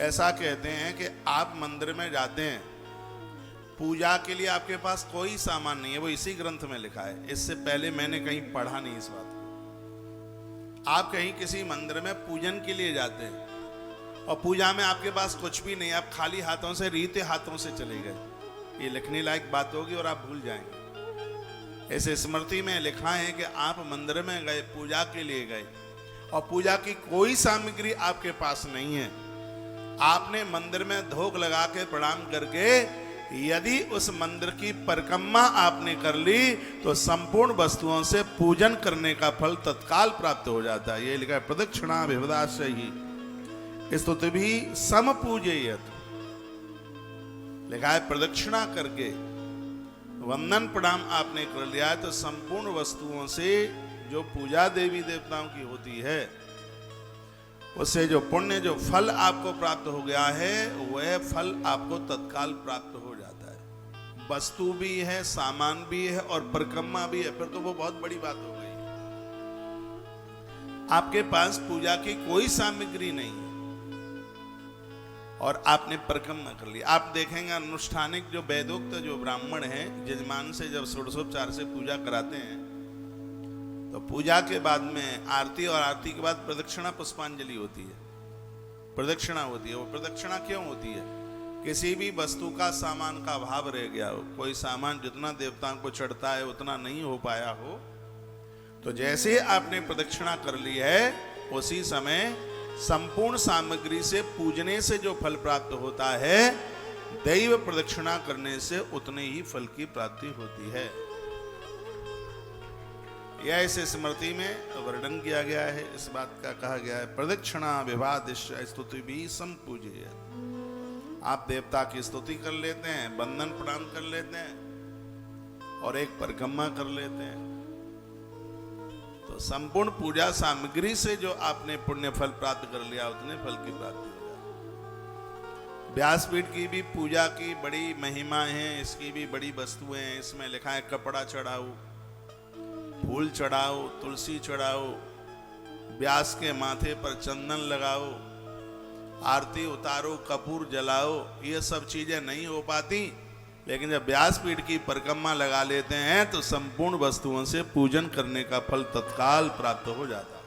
ऐसा कहते हैं कि आप मंदिर में जाते हैं, पूजा के लिए आपके पास कोई सामान नहीं है, वो इसी ग्रंथ में लिखा है, इससे पहले मैंने कहीं पढ़ा नहीं इस बात को। आप कहीं किसी मंदिर में पूजन के लिए जाते हैं और पूजा में आपके पास कुछ भी नहीं, आप खाली हाथों से, रीते हाथों से चले गए, ये लिखने लायक बात होगी और आप भूल जाएंगे। ऐसे स्मृति में लिखा है कि आप मंदिर में गए, पूजा के लिए गए और पूजा की कोई सामग्री आपके पास नहीं है, आपने मंदिर में धोख लगा के प्रणाम करके यदि उस मंदिर की परिक्रमा आपने कर ली तो संपूर्ण वस्तुओं से पूजन करने का फल तत्काल प्राप्त हो जाता है। ये लिखा है प्रदक्षिणा विविधाश्च ही स्तुति भी सम पूजयत। लिखा है प्रदक्षिणा करके वंदन प्रणाम आपने कर लिया तो संपूर्ण वस्तुओं से जो पूजा देवी देवताओं की होती है उससे जो पुण्य, जो फल आपको प्राप्त हो गया है, वह फल आपको तत्काल प्राप्त हो जाता है। वस्तु भी है, सामान भी है और परिक्रमा भी है, फिर तो वो बहुत बड़ी बात हो गई। आपके पास पूजा की कोई सामग्री नहीं है और आपने परिक्रमा कर ली। आप देखेंगे अनुष्ठानिक जो वेदोक्त जो ब्राह्मण हैं, यजमान से जब षोडशोपचार से पूजा कराते हैं तो पूजा के बाद में आरती और आरती के बाद प्रदक्षिणा पुष्पांजलि होती है, प्रदक्षिणा होती है। वो प्रदक्षिणा क्यों होती है? किसी भी वस्तु का, सामान का अभाव रह गया हो, कोई सामान जितना देवताओं को चढ़ता है उतना नहीं हो पाया हो, तो जैसे आपने प्रदक्षिणा कर ली है उसी समय संपूर्ण सामग्री से पूजने से जो फल प्राप्त होता है, दैव प्रदक्षिणा करने से उतने ही फल की प्राप्ति होती है। यह इस स्मृति में वर्णन किया गया है, इस बात का कहा गया है प्रदक्षिणा विवादिश स्तुति भी संपूज्य। आप देवता की स्तुति कर लेते हैं, वंदन प्रणाम कर लेते हैं और एक परिक्रमा कर लेते हैं तो संपूर्ण पूजा सामग्री से जो आपने पुण्य फल प्राप्त कर लिया उतने फल की प्राप्ति हो जाती। व्यासपीठ की भी पूजा की बड़ी महिमा है, इसकी भी बड़ी वस्तुएं हैं। इसमें लिखा है कपड़ा चढ़ाओ, फूल चढ़ाओ, तुलसी चढ़ाओ, व्यास के माथे पर चंदन लगाओ, आरती उतारो, कपूर जलाओ। ये सब चीजें नहीं हो पाती, लेकिन जब व्यासपीठ की परिक्रमा लगा लेते हैं तो संपूर्ण वस्तुओं से पूजन करने का फल तत्काल प्राप्त हो जाता है।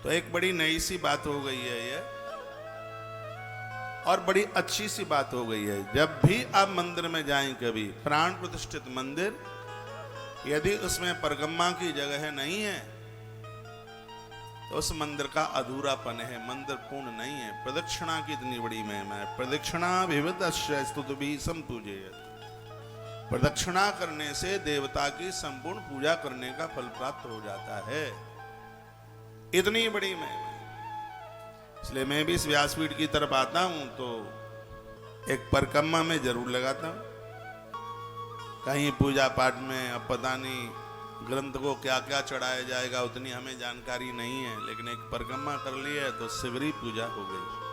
तो एक बड़ी नई सी बात हो गई है ये, और बड़ी अच्छी सी बात हो गई है। जब भी आप मंदिर में जाएं, कभी प्राण प्रतिष्ठित मंदिर, यदि उसमें परिक्रमा की जगह नहीं है तो उस मंदिर का अधूरापन है, मंदिर पूर्ण नहीं है। प्रदक्षिणा की इतनी बड़ी महिमा है। प्रदक्षिणा विविधस्य स्तुतिभिः सम्पूज्यते। प्रदक्षिणा करने से देवता की संपूर्ण पूजा करने का फल प्राप्त हो जाता है, इतनी बड़ी महिमा। इसलिए मैं भी इस व्यासपीठ की तरफ आता हूं तो एक परिक्रमा में जरूर लगाता हूं। कहीं पूजा पाठ में अब पता नहीं ग्रंथ को क्या क्या चढ़ाया जाएगा, उतनी हमें जानकारी नहीं है, लेकिन एक परिक्रमा कर ली है तो शीघ्र ही पूजा हो गई।